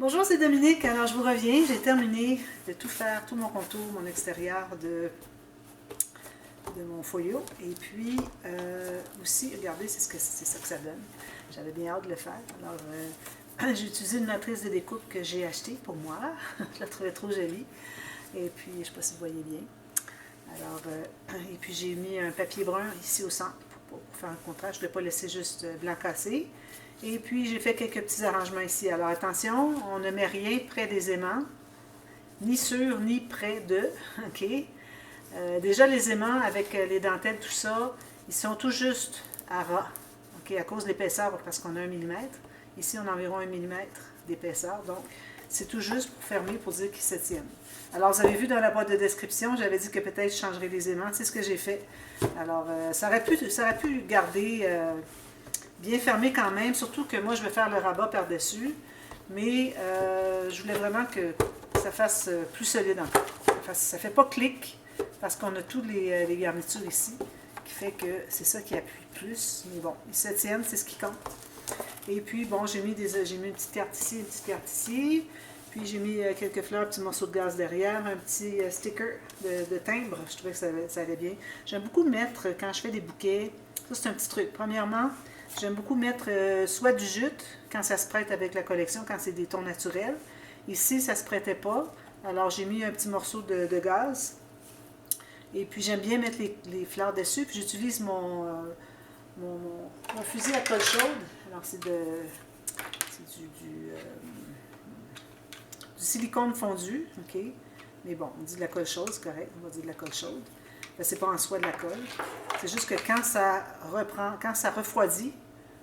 Bonjour, c'est Dominique. Alors, je vous reviens. J'ai terminé de tout faire, tout mon contour, mon extérieur de mon folio. Et puis, aussi, regardez, c'est ça que ça donne. J'avais bien hâte de le faire. Alors, j'ai utilisé une matrice de découpe que j'ai achetée pour moi. Je la trouvais trop jolie. Et puis, je ne sais pas si vous voyez bien. Alors, et puis j'ai mis un papier brun ici au centre pour faire un contraste. Je ne l'ai pas laissé juste blanc cassé. Et puis j'ai fait quelques petits arrangements ici. Alors attention, on ne met rien près des aimants, ni sur ni près d'eux. OK? Déjà les aimants avec les dentelles, tout ça, ils sont tout juste à ras. OK? À cause de l'épaisseur, parce qu'on a 1 millimètre. Ici, on a environ 1 millimètre d'épaisseur. Donc, c'est tout juste pour fermer, pour dire qu'ils se tiennent. Alors, vous avez vu dans la boîte de description, j'avais dit que peut-être je changerais les aimants. C'est ce que j'ai fait. Alors, ça aurait pu garder bien fermé quand même, surtout que moi, je vais faire le rabat par-dessus. Mais je voulais vraiment que ça fasse plus solide encore. Ça ne fait pas clic, parce qu'on a toutes les garnitures ici, qui fait que c'est ça qui appuie plus. Mais bon, ils se tiennent, c'est ce qui compte. Et puis, bon, j'ai mis une petite carte ici, une petite carte ici. Puis j'ai mis quelques fleurs, un petit morceau de gaz derrière, un petit sticker de timbre. Je trouvais que ça allait bien. J'aime beaucoup mettre, quand je fais des bouquets, ça c'est un petit truc. Premièrement, j'aime beaucoup mettre soit du jute, quand ça se prête avec la collection, quand c'est des tons naturels. Ici, ça ne se prêtait pas. Alors j'ai mis un petit morceau de gaz. Et puis j'aime bien mettre les fleurs dessus. Puis j'utilise mon fusil à colle chaude. Alors c'est du silicone fondu, OK? Mais bon, on dit de la colle chaude, c'est correct, on va dire de la colle chaude. C'est pas en soi de la colle. C'est juste que quand ça refroidit,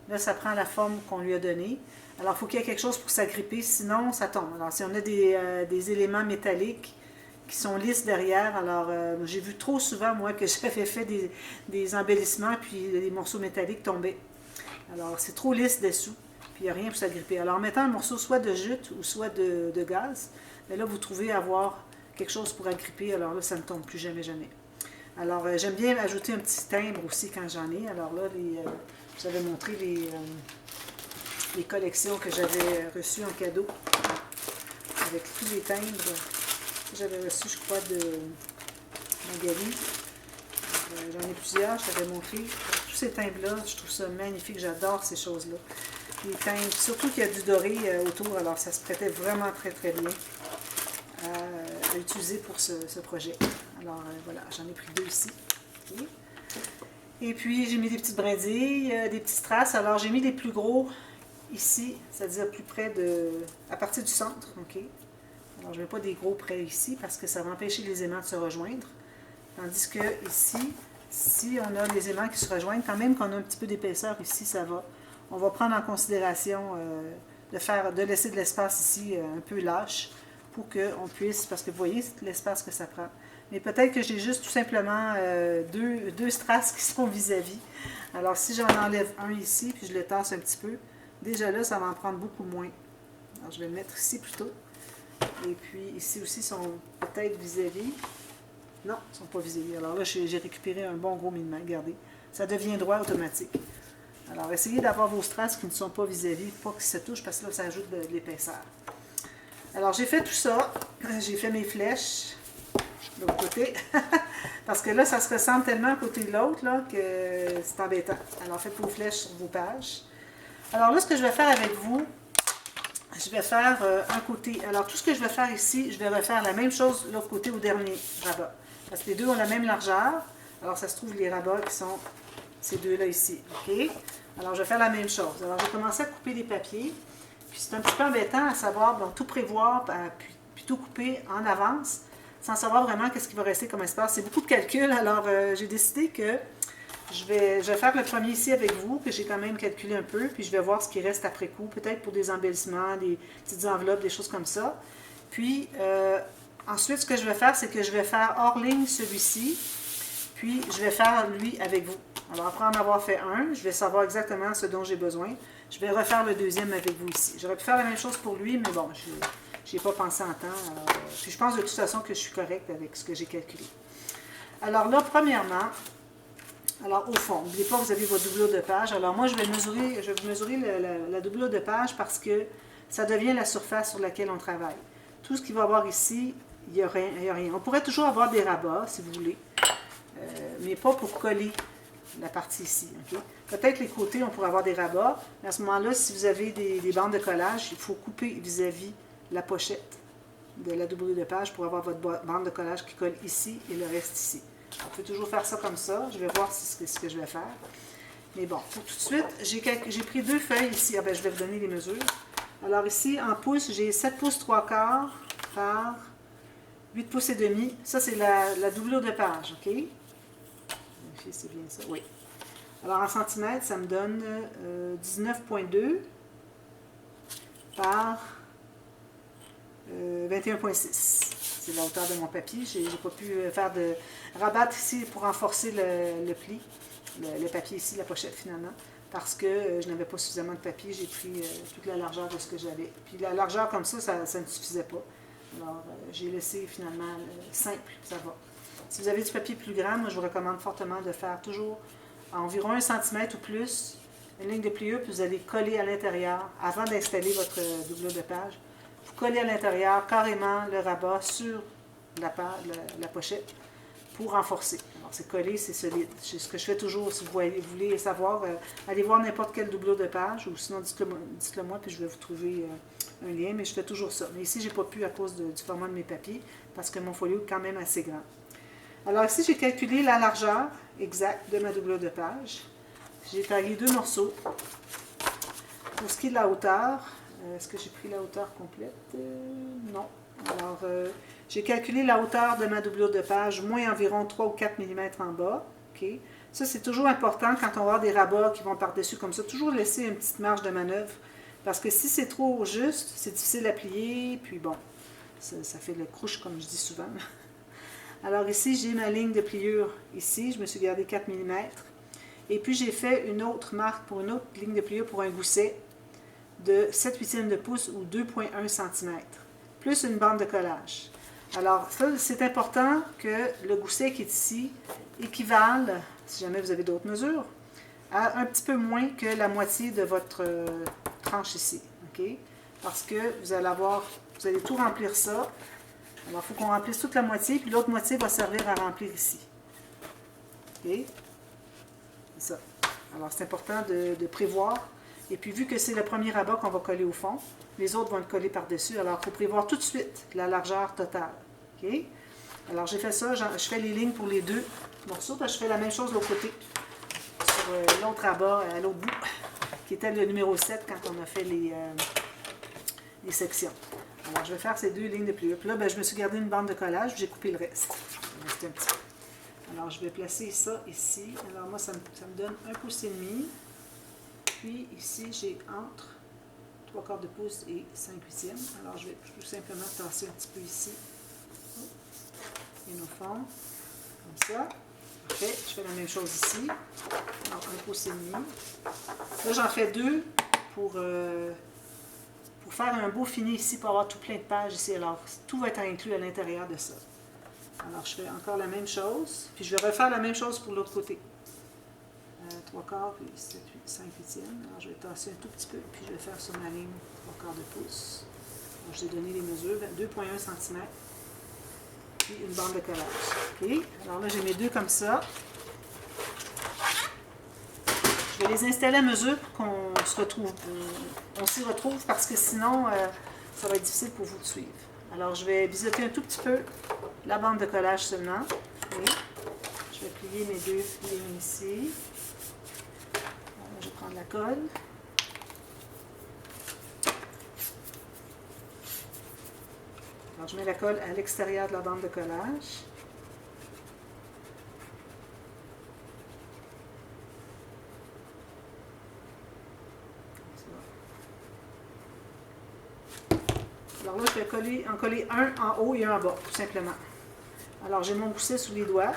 là, ça prend la forme qu'on lui a donnée. Alors, il faut qu'il y ait quelque chose pour s'agripper, sinon ça tombe. Alors, si on a des éléments métalliques qui sont lisses derrière, alors j'ai vu trop souvent, moi, que j'avais fait des embellissements, puis les morceaux métalliques tombaient. Alors, c'est trop lisse dessous. Puis il n'y a rien pour s'agripper. Alors, en mettant un morceau soit de jute ou soit de gaz, bien là, vous trouvez avoir quelque chose pour agripper. Alors là, ça ne tombe plus jamais, jamais. Alors, j'aime bien ajouter un petit timbre aussi quand j'en ai. Alors là, j'avais montré les collections que j'avais reçues en cadeau avec tous les timbres que j'avais reçus, je crois, de Magali. J'en ai plusieurs, je t'avais montré. Tous ces timbres-là, je trouve ça magnifique. J'adore ces choses-là. Les teintes, surtout qu'il y a du doré autour, alors ça se prêtait vraiment très très bien à utiliser pour ce projet. Alors voilà, j'en ai pris 2 ici. Okay. Et puis j'ai mis des petites brindilles, des petits strass. Alors j'ai mis les plus gros ici, c'est-à-dire plus près à partir du centre. OK. Alors je ne mets pas des gros près ici parce que ça va empêcher les aimants de se rejoindre. Tandis que ici, si on a les aimants qui se rejoignent, quand même qu'on a un petit peu d'épaisseur ici, ça va. On va prendre en considération de laisser de l'espace ici un peu lâche pour qu'on puisse, parce que vous voyez l'espace que ça prend. Mais peut-être que j'ai juste tout simplement deux strass qui sont vis-à-vis. Alors si j'en enlève un ici, puis je le tasse un petit peu, déjà là, ça va en prendre beaucoup moins. Alors je vais le mettre ici plutôt. Et puis ici aussi, ils sont peut-être vis-à-vis. Non, ils ne sont pas vis-à-vis. Alors là, j'ai récupéré un bon gros millimètre. Regardez, ça devient droit automatique. Alors, essayez d'avoir vos strass qui ne sont pas vis-à-vis, pas qu'ils se touchent, parce que là, ça ajoute de l'épaisseur. Alors, j'ai fait tout ça. J'ai fait mes flèches de l'autre côté. Parce que là, ça se ressemble tellement à côté de l'autre que c'est embêtant. Alors, faites vos flèches sur vos pages. Alors là, ce que je vais faire avec vous, je vais faire un côté. Alors, tout ce que je vais faire ici, je vais refaire la même chose de l'autre côté au dernier rabat. Parce que les deux ont la même largeur. Alors, ça se trouve, les rabats qui sont ces deux-là ici. OK? Alors, je vais faire la même chose. Alors, je vais commencer à couper des papiers. Puis, c'est un petit peu embêtant à savoir, donc, tout prévoir, puis tout couper en avance, sans savoir vraiment qu'est-ce qui va rester comme espace. C'est beaucoup de calculs. Alors, j'ai décidé que je vais faire le premier ici avec vous, que j'ai quand même calculé un peu, puis je vais voir ce qui reste après coup, peut-être pour des embellissements, des petites enveloppes, des choses comme ça. Puis, ensuite, ce que je vais faire, c'est que je vais faire hors ligne celui-ci, puis je vais faire lui avec vous. Alors, après en avoir fait un, je vais savoir exactement ce dont j'ai besoin. Je vais refaire le deuxième avec vous ici. J'aurais pu faire la même chose pour lui, mais bon, je n'y ai pas pensé en temps. Puis je pense de toute façon que je suis correcte avec ce que j'ai calculé. Alors là, premièrement, alors au fond, n'oubliez pas que vous avez votre doublure de page. Alors moi, je vais mesurer la doublure de page parce que ça devient la surface sur laquelle on travaille. Tout ce qu'il va y avoir ici, il n'y a rien. On pourrait toujours avoir des rabats, si vous voulez, mais pas pour coller la partie ici. Okay? Peut-être les côtés, on pourrait avoir des rabats, mais à ce moment-là, si vous avez des bandes de collage, il faut couper vis-à-vis la pochette de la doublure de page pour avoir votre bande de collage qui colle ici et le reste ici. On peut toujours faire ça comme ça. Je vais voir ce que je vais faire. Mais bon, pour tout de suite, j'ai pris 2 feuilles ici. Ah ben, je vais vous donner les mesures. Alors ici, en pouces, j'ai 7 pouces 3/4 par 8 pouces et demi. Ça, c'est la doublure de page, OK? Vérifiez, c'est bien ça. Oui. Alors, en centimètres, ça me donne 19,2 par 21,6. C'est la hauteur de mon papier. Je n'ai pas pu faire de rabattre ici pour renforcer le pli, le papier ici, la pochette finalement, parce que je n'avais pas suffisamment de papier. J'ai pris toute la largeur de ce que j'avais. Puis la largeur comme ça ne suffisait pas. Alors, j'ai laissé finalement simple, ça va. Si vous avez du papier plus grand, moi je vous recommande fortement de faire toujours environ 1 cm ou plus, une ligne de pliure, puis vous allez coller à l'intérieur, avant d'installer votre doublure de page, vous collez à l'intérieur carrément le rabat sur la pochette pour renforcer. Alors c'est collé, c'est solide. C'est ce que je fais toujours. Si vous voulez savoir, allez voir n'importe quelle doublure de page, ou sinon dites-le moi, puis je vais vous trouver un lien, mais je fais toujours ça. Mais ici, je n'ai pas pu à cause du format de mes papiers, parce que mon folio est quand même assez grand. Alors ici, j'ai calculé la largeur exacte de ma doublure de page. J'ai taillé 2 morceaux. Pour ce qui est de la hauteur, est-ce que j'ai pris la hauteur complète? Non. Alors, j'ai calculé la hauteur de ma doublure de page, moins environ 3 ou 4 mm en bas. Okay. Ça, c'est toujours important quand on va avoir des rabats qui vont par-dessus comme ça. Toujours laisser une petite marge de manœuvre. Parce que si c'est trop juste, c'est difficile à plier. Puis bon, ça fait le crouche, comme je dis souvent. Alors ici, j'ai ma ligne de pliure ici. Je me suis gardé 4 mm. Et puis, j'ai fait une autre marque pour une autre ligne de pliure pour un gousset de 7/8 de pouce ou 2,1 cm, plus une bande de collage. Alors, c'est important que le gousset qui est ici équivale, si jamais vous avez d'autres mesures, à un petit peu moins que la moitié de votre tranche ici. Okay? Parce que vous allez tout remplir ça. Alors, il faut qu'on remplisse toute la moitié, puis l'autre moitié va servir à remplir ici. OK? C'est ça. Alors, c'est important de prévoir. Et puis, vu que c'est le premier rabat qu'on va coller au fond, les autres vont le coller par-dessus. Alors, il faut prévoir tout de suite la largeur totale. OK? Alors, j'ai fait ça. Je fais les lignes pour les 2 morceaux. Parce que je fais la même chose de l'autre côté. Sur l'autre rabat, à l'autre bout, qui était le numéro 7 quand on a fait les sections. Alors, je vais faire ces 2 lignes de pliure. Puis là, ben, je me suis gardé une bande de collage. J'ai coupé le reste. Il me restait un petit peu. Alors, je vais placer ça ici. Alors, moi, ça me donne 1,5 pouce. Puis, ici, j'ai entre 3/4 de pouce et 5/8. Alors, je vais tout simplement tasser un petit peu ici. Et au fond, comme ça. Parfait. Je fais la même chose ici. Alors, 1,5 pouce. Là, j'en fais 2 pour faire un beau fini ici, pour avoir tout plein de pages ici. Alors, tout va être inclus à l'intérieur de ça. Alors, je fais encore la même chose. Puis, je vais refaire la même chose pour l'autre côté. 3/4 puis 5/8. Alors, je vais tasser un tout petit peu. Puis, je vais faire sur ma ligne 3/4 de pouce. Alors, je vais donner les mesures. 2,1 cm. Puis, une bande de collage. OK? Alors là, j'ai mes 2 comme ça. Je vais les installer à mesure pour qu'on s'y retrouve parce que sinon, ça va être difficile pour vous de suivre. Alors, je vais biseauter un tout petit peu la bande de collage seulement. Okay. Je vais plier mes 2 lignes ici. Alors, je vais prendre la colle. Alors, je mets la colle à l'extérieur de la bande de collage. Alors là, je vais en coller un en haut et un en bas, tout simplement. Alors, j'ai mon gousset sous les doigts.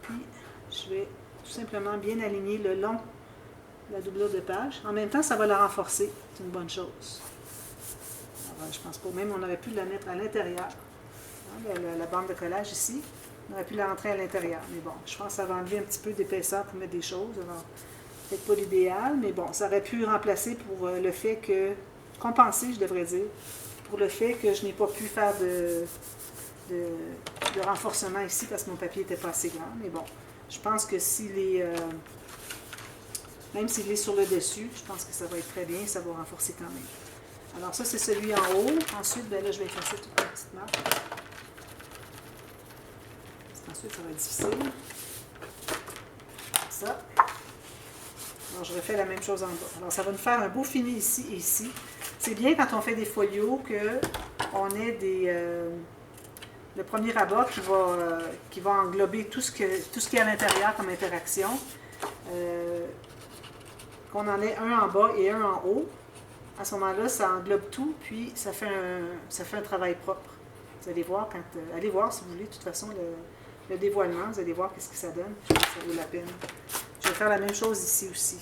Puis, je vais tout simplement bien aligner le long de la doublure de page. En même temps, ça va la renforcer. C'est une bonne chose. Alors, je pense pas. Même, on aurait pu la mettre à l'intérieur. La bande de collage ici. On aurait pu la rentrer à l'intérieur. Mais bon, je pense que ça va enlever un petit peu d'épaisseur pour mettre des choses. Alors, peut-être pas l'idéal, mais bon, ça aurait pu remplacer pour le fait compenser, je devrais dire, pour le fait que je n'ai pas pu faire de renforcement ici parce que mon papier n'était pas assez grand. Mais bon, je pense que s'il est, même s'il est sur le dessus, je pense que ça va être très bien, ça va renforcer quand même. Alors ça, c'est celui en haut. Ensuite, ben là, je vais effacer toute la petite marque. Ensuite, ça va être difficile. Ça. Alors, je refais la même chose en bas. Alors, ça va nous faire un beau fini ici et ici. C'est bien quand on fait des folios qu'on ait le premier rabat qui va englober tout ce qui est à l'intérieur comme interaction. Qu'on en ait un en bas et un en haut. À ce moment-là, ça englobe tout, puis ça fait un travail propre. Vous allez voir, allez voir si vous voulez, de toute façon, le dévoilement, vous allez voir qu'est-ce que ça donne, ça vaut la peine. Je vais faire la même chose ici aussi.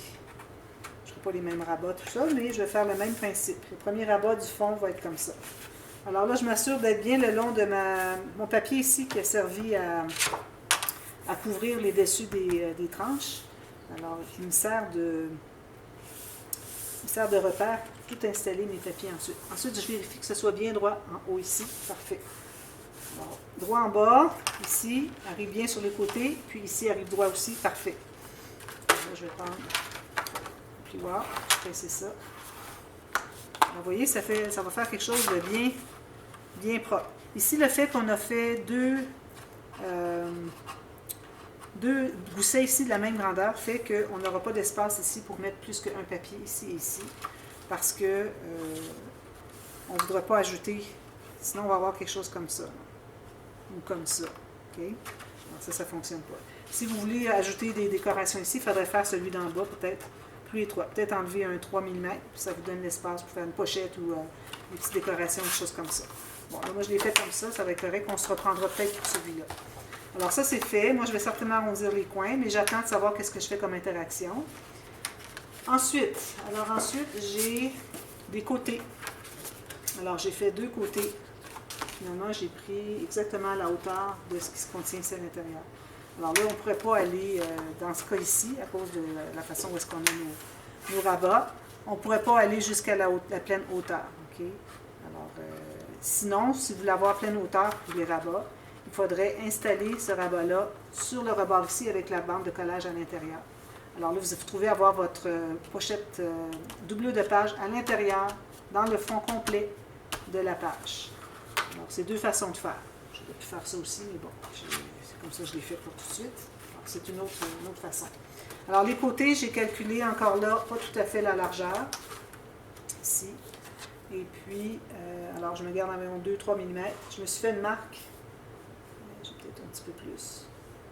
Je ne ferai pas les mêmes rabats, tout ça, mais je vais faire le même principe. Le premier rabat du fond va être comme ça. Alors là, je m'assure d'être bien le long de mon papier ici qui a servi à couvrir les dessus des tranches. Alors, il me sert de repère pour tout installer mes papiers ensuite. Ensuite, je vérifie que ce soit bien droit en haut ici. Parfait. Alors, droit en bas, ici, arrive bien sur le côté, puis ici, arrive droit aussi. Parfait. Alors, là, je vais prendre le plioir, presser ça. Alors, vous voyez, ça va faire quelque chose de bien propre. Ici, le fait qu'on a fait deux goussets ici de la même grandeur fait qu'on n'aura pas d'espace ici pour mettre plus qu'un papier ici et ici, parce que on ne voudra pas ajouter, sinon on va avoir quelque chose comme ça, ou comme ça. OK? Alors ça ne fonctionne pas. Si vous voulez ajouter des décorations ici, il faudrait faire celui d'en bas peut-être plus étroit. Peut-être enlever un 3 mm, puis ça vous donne l'espace pour faire une pochette ou une petite décoration, des choses comme ça. Bon, là, moi je l'ai fait comme ça va être correct, on se reprendra peut-être pour celui-là. Alors ça c'est fait, moi je vais certainement arrondir les coins, mais j'attends de savoir qu'est-ce que je fais comme interaction. Ensuite, j'ai des côtés. Alors j'ai fait deux côtés. Finalement j'ai pris exactement la hauteur de ce qui se contient ici à l'intérieur. Alors là on ne pourrait pas aller dans ce cas ici, à cause de la façon où est-ce qu'on a nos rabats. On ne pourrait pas aller jusqu'à la pleine hauteur. Okay? Alors, sinon, si vous voulez avoir pleine hauteur pour les rabats, il faudrait installer ce rabat-là sur le rebord ici avec la bande de collage à l'intérieur. Alors là, vous vous trouvez avoir votre pochette doublure de page à l'intérieur, dans le fond complet de la page. Alors, c'est deux façons de faire. J'aurais pu faire ça aussi, mais bon, c'est comme ça que je l'ai fait pour tout de suite. Alors, c'est une autre façon. Alors, les côtés, j'ai calculé encore là, pas tout à fait la largeur, ici. Et puis, alors je me garde environ 2-3 mm. Je me suis fait une marque. J'ai peut-être un petit peu plus.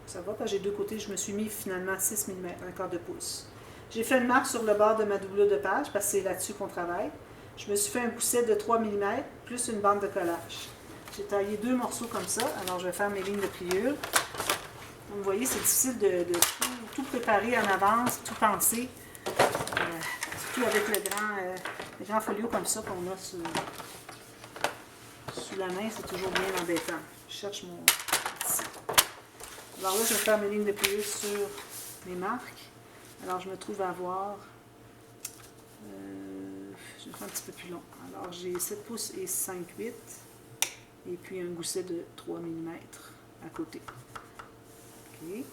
Ça va, parce que j'ai deux côtés, je me suis mis finalement 6 mm, un quart de pouce. J'ai fait une marque sur le bord de ma doublure de page, parce que c'est là-dessus qu'on travaille. Je me suis fait un gousset de 3 mm, plus une bande de collage. J'ai taillé deux morceaux comme ça, alors je vais faire mes lignes de pliure. Donc, vous voyez, c'est difficile de tout préparer en avance, tout penser. Surtout avec les grands folios comme ça qu'on a sous la main, c'est toujours bien embêtant. Je cherche mon ici. Alors là, je vais faire mes lignes de pliure sur mes marques. Alors, je me trouve à avoir, je vais faire un petit peu plus long. Alors, j'ai 7 pouces et 5/8, et puis un gousset de 3 mm à côté. OK?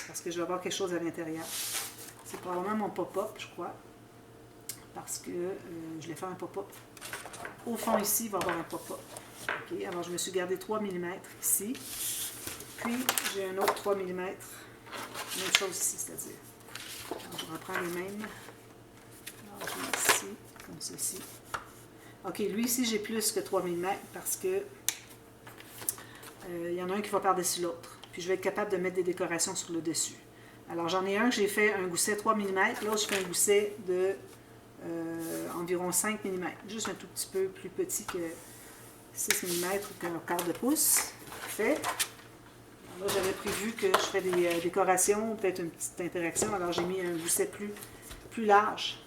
Parce que je vais avoir quelque chose à l'intérieur. C'est probablement mon pop-up, je crois. Parce que je vais faire un pop-up. Au fond ici, il va y avoir un pop-up. Okay, alors je me suis gardé 3 mm ici. Puis j'ai un autre 3 mm. Même chose ici, c'est-à-dire. Alors je reprends les mêmes. Alors je mets ici, comme ceci. OK, lui ici, j'ai plus que 3 mm parce que il y en a un qui va par-dessus l'autre. Puis je vais être capable de mettre des décorations sur le dessus. Alors j'en ai un que j'ai fait un gousset 3 mm. L'autre, je fais un gousset de environ 5 mm, juste un tout petit peu plus petit que 6 mm ou qu'un quart de pouce. Fait. Là, j'avais prévu que je ferais des décorations, peut-être une petite interaction, alors j'ai mis un gousset plus large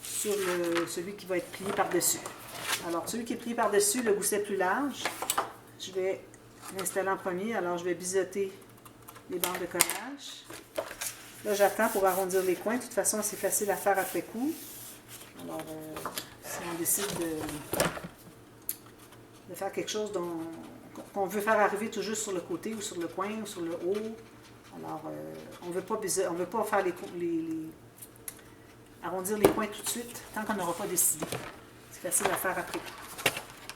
sur celui qui va être plié par-dessus. Alors, celui qui est plié par-dessus, le gousset plus large, je vais l'installer en premier, alors je vais biseauter les bandes de collage. Là, j'attends pour arrondir les coins, de toute façon, c'est facile à faire après coup. Alors, Si on décide de faire quelque chose qu'on veut faire arriver tout juste sur le côté ou sur le coin ou sur le haut, alors on ne veut pas faire arrondir les coins tout de suite tant qu'on n'aura pas décidé. C'est facile à faire après.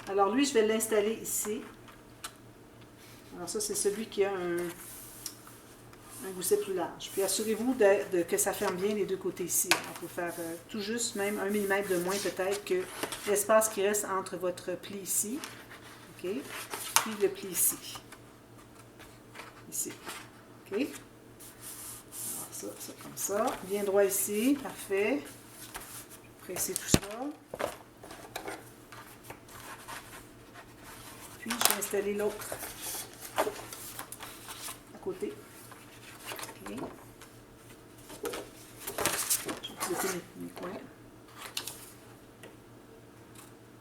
Alors lui, je vais l'installer ici. Alors ça, c'est celui qui a un gousset plus large. Puis assurez-vous que ça ferme bien les deux côtés ici. On peut faire tout juste, même 1 mm de moins peut-être que l'espace qui reste entre votre pli ici. OK? Puis le pli ici. Ici. OK? Alors ça comme ça. Bien droit ici. Parfait. Presser tout ça. Puis je vais installer l'autre à côté. OK. Je vais utiliser mes coins.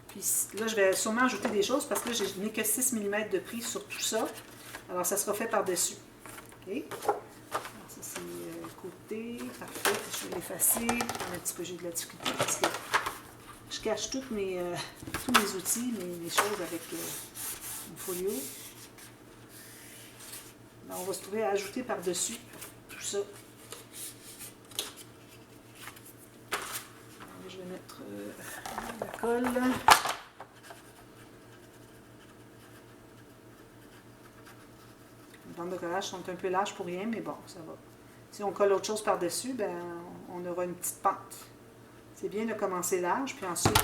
Puis là, je vais sûrement ajouter des choses parce que là, je n'ai que 6 mm de prise sur tout ça. Alors, ça sera fait par-dessus. OK? Alors, ça, c'est le côté. Parfait. Je vais l'effacer. Un petit peu, j'ai de la difficulté parce que je cache tous mes outils, mes choses avec mon folio. Alors, on va se trouver à ajouter par-dessus tout ça. Alors, je vais mettre la colle. Les bandes de collage sont un peu larges pour rien, mais bon, ça va. Si on colle autre chose par-dessus, ben, on aura une petite pente. C'est bien de commencer large, puis ensuite,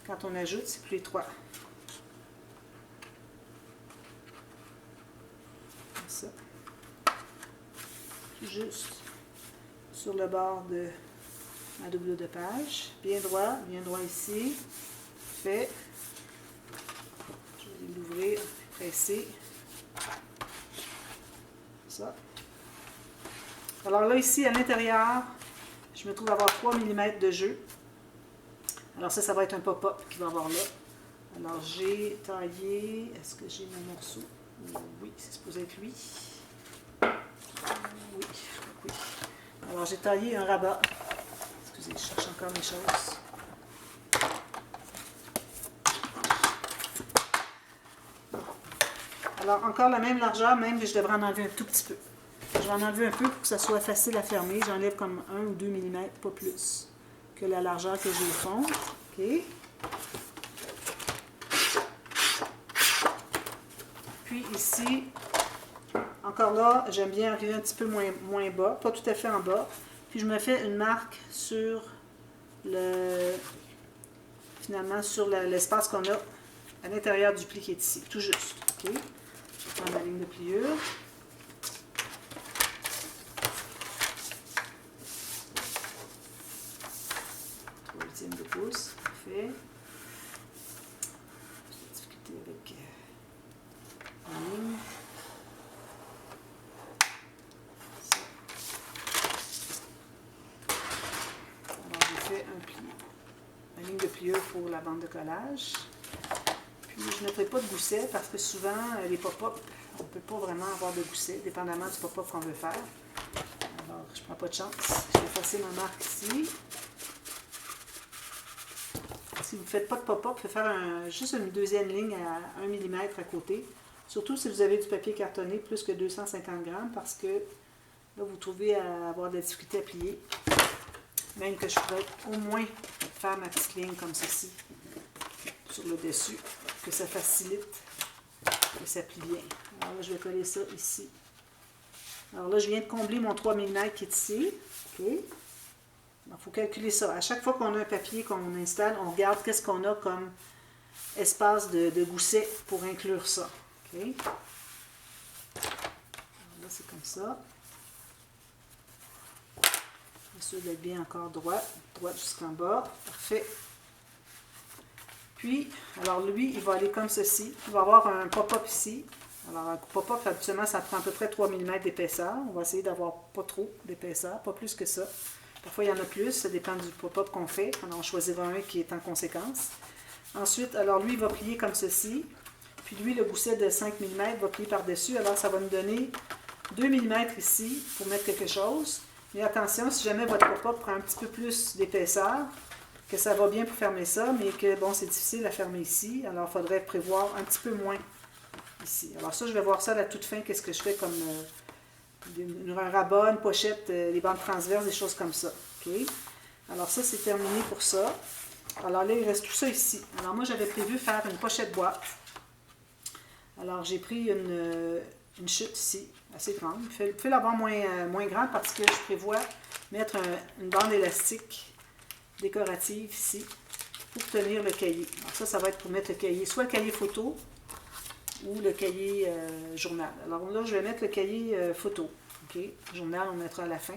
quand on ajoute, c'est plus étroit. Comme ça. Juste sur le bord de ma double de page. Bien droit ici. Fait. Je vais l'ouvrir, presser. Ça. Alors là, ici, à l'intérieur, je me trouve avoir 3 mm de jeu. Alors ça va être un pop-up qu'il va y avoir là. Alors j'ai taillé, est-ce que j'ai mon morceau? Oui, c'est supposé être lui. Oui, je crois que oui. Alors j'ai taillé un rabat. Excusez, je cherche encore mes choses. Alors encore la même largeur, même que je devrais en enlever un tout petit peu. Je vais en enlever un peu pour que ça soit facile à fermer. J'enlève comme 1 ou 2 mm, pas plus, que la largeur que j'ai au fond. OK. Puis ici, encore là, j'aime bien arriver un petit peu moins bas, pas tout à fait en bas. Puis je me fais une marque sur finalement sur l'espace qu'on a à l'intérieur du pli qui est ici, tout juste. OK. Je prends ma ligne de pliure. 3/8 de pouce, parfait. J'ai discuté avec la ligne. Ça. Alors j'ai fait un pli, ma ligne de pliure pour la bande de collage. Puis je ne mettrai pas de gousset parce que souvent les pop-up, on ne peut pas vraiment avoir de gousset, dépendamment du pop-up qu'on veut faire. Alors je ne prends pas de chance. Je vais effacer ma marque ici. Si vous ne faites pas de pop-up, vous pouvez faire juste une deuxième ligne à 1 mm à côté. Surtout si vous avez du papier cartonné plus que 250 grammes parce que là, vous trouvez à avoir de la difficulté à plier. Même que je pourrais au moins faire ma petite ligne comme ceci sur le dessus, que ça facilite, que ça plie bien. Alors là, je vais coller ça ici. Alors là, je viens de combler mon 3 mm qui est ici. OK. Il faut calculer ça. À chaque fois qu'on a un papier qu'on installe, on regarde qu'est-ce qu'on a comme espace de gousset pour inclure ça. OK. Alors là, c'est comme ça. Bien sûr d'être bien encore droit jusqu'en bas. Parfait. Puis, alors lui, il va aller comme ceci. Il va avoir un pop-up ici. Alors, un pop-up, habituellement, ça prend à peu près 3 mm d'épaisseur. On va essayer d'avoir pas trop d'épaisseur, pas plus que ça. Parfois, il y en a plus, ça dépend du pop-up qu'on fait. Alors, on choisira un qui est en conséquence. Ensuite, alors lui, il va plier comme ceci. Puis lui, le gousset de 5 mm va plier par-dessus. Alors, ça va nous donner 2 mm ici pour mettre quelque chose. Mais attention, si jamais votre pop-up prend un petit peu plus d'épaisseur que ça va bien pour fermer ça, mais que bon, c'est difficile à fermer ici. Alors, il faudrait prévoir un petit peu moins ici. Alors ça, je vais voir ça à la toute fin, qu'est-ce que je fais comme un rabat, une pochette, les bandes transverses, des choses comme ça. OK? Alors ça, c'est terminé pour ça. Alors là, il reste tout ça ici. Alors moi, j'avais prévu faire une pochette boîte. Alors j'ai pris une chute ici, assez grande. Vous pouvez l'avoir moins grande parce que je prévois mettre une bande élastique décorative ici pour tenir le cahier. Alors ça va être pour mettre le cahier, soit le cahier photo ou le cahier journal. Alors là, je vais mettre le cahier photo. OK? Journal, on mettra à la fin.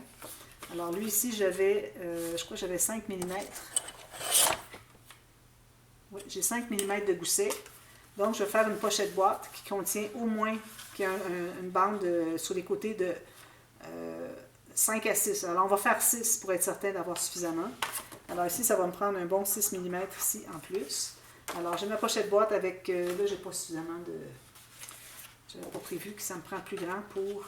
Alors lui ici, j'avais, je crois que j'avais 5 mm. Oui, j'ai 5 mm de gousset. Donc, je vais faire une pochette boîte qui contient au moins une bande sur les côtés de 5 à 6. Alors, on va faire 6 pour être certain d'avoir suffisamment. Alors ici, ça va me prendre un bon 6 mm ici en plus. Alors, j'ai ma pochette boîte avec... là, j'ai pas suffisamment de... Je n'avais pas prévu que ça me prend plus grand pour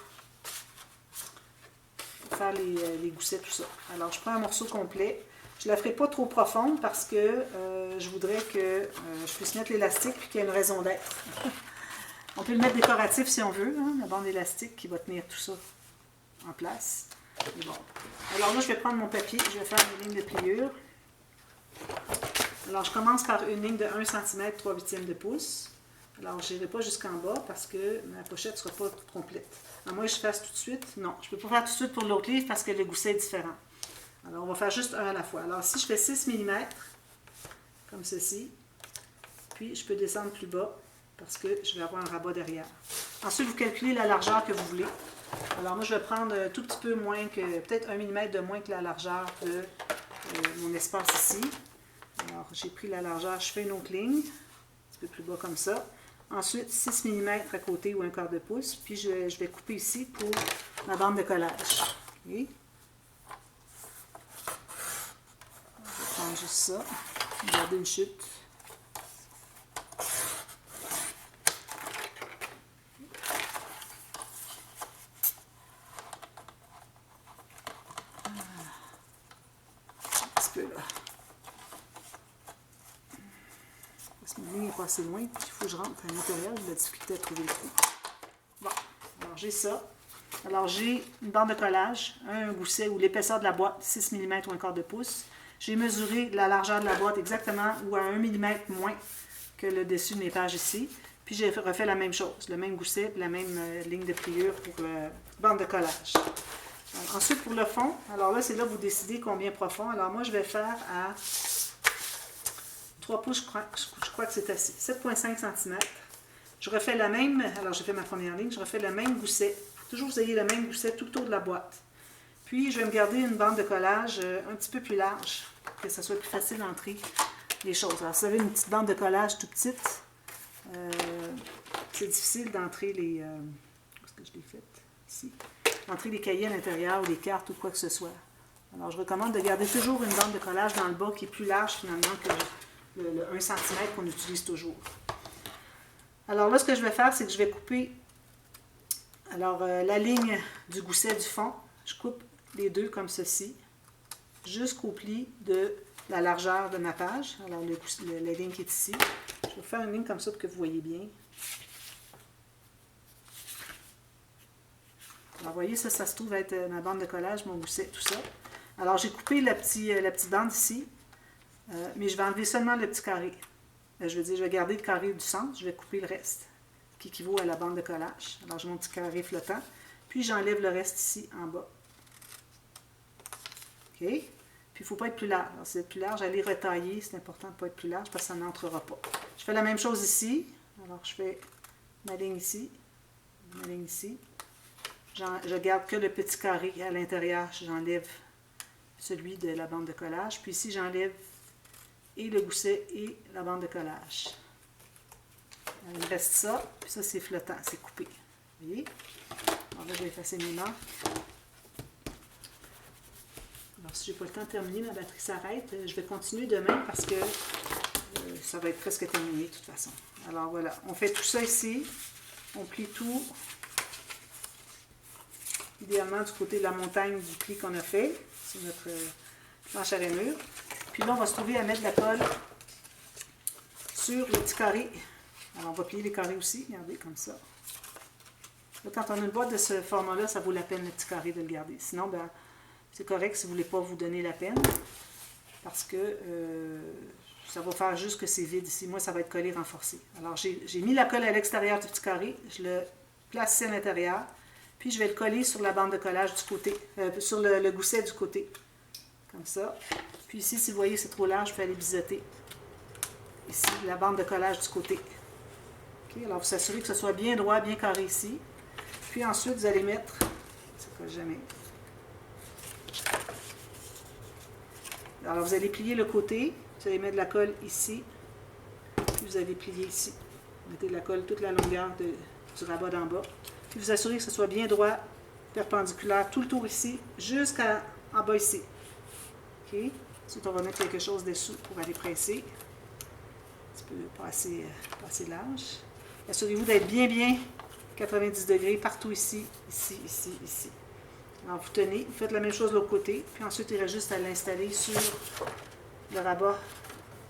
faire les goussets, tout ça. Alors, je prends un morceau complet. Je ne la ferai pas trop profonde parce que je voudrais que je puisse mettre l'élastique et qu'il y ait une raison d'être. On peut le mettre décoratif si on veut, hein, la bande élastique qui va tenir tout ça en place. Et bon. Alors là, je vais prendre mon papier, je vais faire une ligne de pliure. Alors, je commence par une ligne de 1 cm, 3/8 de pouce. Alors, je n'irai pas jusqu'en bas parce que ma pochette ne sera pas complète. À moins que je fasse tout de suite. Non, je ne peux pas faire tout de suite pour l'autre livre parce que le gousset est différent. Alors, on va faire juste un à la fois. Alors, si je fais 6 mm, comme ceci, puis je peux descendre plus bas parce que je vais avoir un rabat derrière. Ensuite, vous calculez la largeur que vous voulez. Alors, moi, je vais prendre un tout petit peu moins que, peut-être 1 mm de moins que la largeur de mon espace ici. Alors, j'ai pris la largeur, je fais une autre ligne, un petit peu plus bas comme ça. Ensuite, 6 mm à côté ou un quart de pouce. Puis, je vais couper ici pour ma bande de collage. Okay. Je vais prendre juste ça. Garder une chute. Un petit peu là. Parce que ma ligne n'est pas assez loin. Il faut que je rentre à l'intérieur. J'ai de la difficulté à trouver le trou. Bon, alors j'ai ça. Alors j'ai une bande de collage, un gousset ou l'épaisseur de la boîte, 6 mm ou un quart de pouce. J'ai mesuré la largeur de la boîte exactement ou à 1 mm moins que le dessus de mes pages ici. Puis j'ai refait la même chose, le même gousset, la même ligne de pliure pour la bande de collage. Alors, ensuite pour le fond, alors là c'est là que vous décidez combien profond. Alors moi je vais faire à 3 pouces, je crois que c'est assez, 7,5 cm. Je refais la même, alors j'ai fait ma première ligne, je refais le même gousset. Toujours vous ayez le même gousset tout autour de la boîte. Puis, je vais me garder une bande de collage un petit peu plus large pour que ça soit plus facile d'entrer les choses. Alors, si vous avez une petite bande de collage tout petite, c'est difficile d'entrer les... où est-ce que je l'ai faite? Ici. Entrer les cahiers à l'intérieur ou les cartes ou quoi que ce soit. Alors, je recommande de garder toujours une bande de collage dans le bas qui est plus large finalement que le 1 cm qu'on utilise toujours. Alors là, ce que je vais faire, c'est que je vais couper la ligne du gousset du fond. Je coupe les deux comme ceci, jusqu'au pli de la largeur de ma page. Alors, la ligne qui est ici. Je vais faire une ligne comme ça pour que vous voyez bien. Alors, vous voyez, ça se trouve être ma bande de collage, mon gousset, tout ça. Alors, j'ai coupé la petite bande ici, mais je vais enlever seulement le petit carré. Je vais garder le carré du centre, je vais couper le reste, qui équivaut à la bande de collage. Alors, j'ai mon petit carré flottant, puis j'enlève le reste ici, en bas. OK? Puis, il ne faut pas être plus large. Alors, si c'est plus large, allez retailler. C'est important de ne pas être plus large parce que ça n'entrera pas. Je fais la même chose ici. Alors, je fais ma ligne ici, ma ligne ici. Je garde que le petit carré à l'intérieur. J'enlève celui de la bande de collage. Puis ici, j'enlève et le gousset et la bande de collage. Il me reste ça. Puis ça, c'est flottant, c'est coupé. Vous voyez? Alors là, je vais effacer mes marques. Alors, si je n'ai pas le temps de terminer, ma batterie s'arrête. Je vais continuer demain parce que ça va être presque terminé de toute façon. Alors voilà, on fait tout ça ici. On plie tout. Idéalement du côté de la montagne du pli qu'on a fait sur notre planche à rainure. Puis là, on va se trouver à mettre de la colle sur le petit carré. Alors, on va plier les carrés aussi, regardez, comme ça. Là, quand on a une boîte de ce format-là, ça vaut la peine, le petit carré, de le garder. Sinon, ben, c'est correct si vous ne voulez pas vous donner la peine, parce que ça va faire juste que c'est vide ici. Moi, ça va être collé renforcé. Alors, j'ai mis la colle à l'extérieur du petit carré. Je le place ici à l'intérieur. Puis, je vais le coller sur la bande de collage du côté, sur le gousset du côté. Comme ça. Puis ici, si vous voyez, c'est trop large, je peux aller biseauter. Ici, la bande de collage du côté. Okay, alors, vous assurez que ce soit bien droit, bien carré ici. Puis ensuite, vous allez mettre, ça ne colle jamais. Alors, vous allez plier le côté. Vous allez mettre de la colle ici. Puis vous allez plier ici. Vous mettez de la colle toute la longueur du rabat d'en bas. Puis vous assurez que ce soit bien droit, perpendiculaire, tout le tour ici, jusqu'en bas ici. OK? Ensuite, on va mettre quelque chose dessous pour aller presser. Un petit peu pas assez large. Assurez-vous d'être bien 90 degrés partout ici, ici. Alors, vous tenez, vous faites la même chose de l'autre côté, puis ensuite, il reste juste à l'installer sur le rabat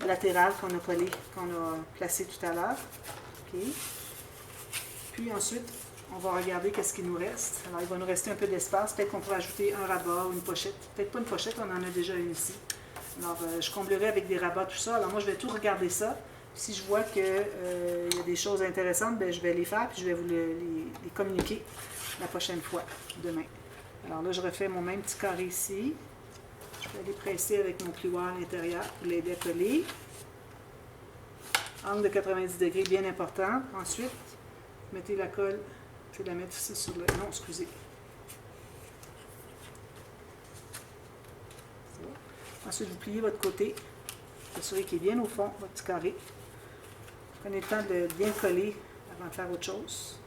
latéral qu'on a collé, qu'on a placé tout à l'heure. OK? Puis ensuite, on va regarder qu'est-ce qu'il nous reste. Alors, il va nous rester un peu d'espace. Peut-être qu'on pourrait ajouter un rabat ou une pochette. Peut-être pas une pochette, on en a déjà une ici. Alors, je comblerai avec des rabats, tout ça. Alors, moi, je vais tout regarder ça. Si je vois qu'il y a des choses intéressantes, bien, je vais les faire, puis je vais vous les communiquer la prochaine fois, demain. Alors là, je refais mon même petit carré ici. Je vais aller presser avec mon plioir à l'intérieur pour l'aider à coller. Angle de 90 degrés, bien important. Ensuite, mettez la colle. Je vais la mettre ici sur le... Non, excusez. Ensuite, vous pliez votre côté. Assurez qu'il est bien au fond, votre petit carré. Prenez le temps de bien coller avant de faire autre chose.